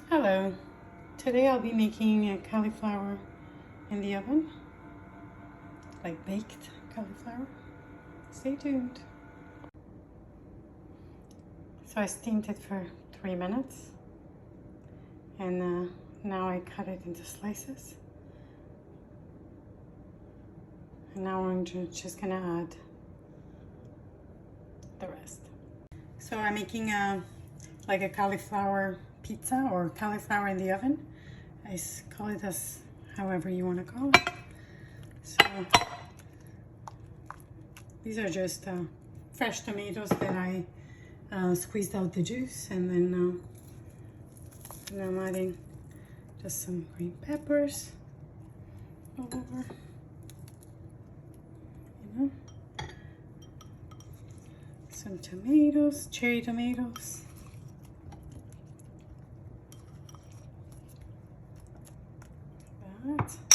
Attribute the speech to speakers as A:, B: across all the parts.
A: Hello, today I'll be making a cauliflower in the oven, like baked cauliflower. Stay tuned. So I steamed it for 3 minutes and now I cut it into slices. And now I'm just gonna add the rest. So I'm making like a cauliflower pizza or cauliflower in the oven. I call it as however you want to call it. So these are just fresh tomatoes that I squeezed out the juice, and then I'm adding just some green peppers all over, some tomatoes, cherry tomatoes. Some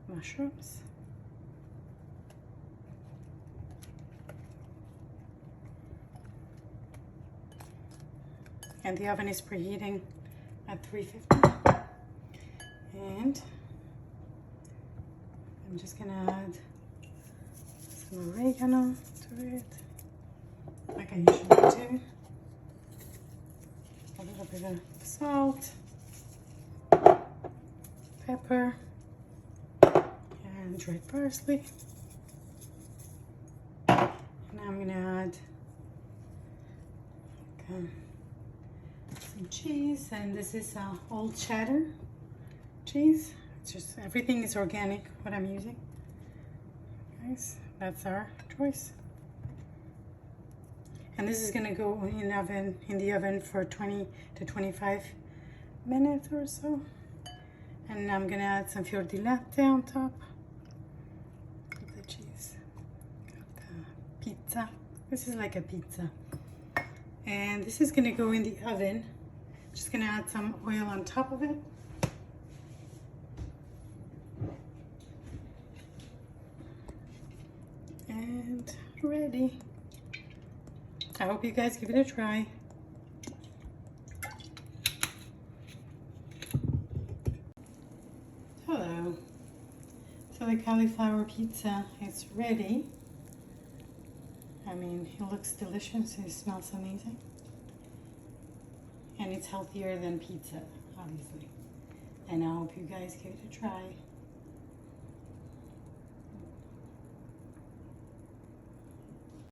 A: mushrooms. And the oven is preheating at 350. And I'm just gonna add some oregano to it, like I usually do. A little bit of salt, pepper, and dried parsley. And now I'm gonna add some cheese, and this is old cheddar cheese. It's just, everything is organic what I'm using. Guys, that's our choice. And this is gonna go in the oven for 20 to 25 minutes or so. And I'm gonna add some fior di latte on top of the cheese. Got the pizza. This is like a pizza. And this is gonna go in the oven. Just gonna add some oil on top of it. And ready. I hope you guys give it a try. Hello. So the cauliflower pizza is ready. I mean, it looks delicious. It smells amazing. And it's healthier than pizza, obviously. And I hope you guys give it a try.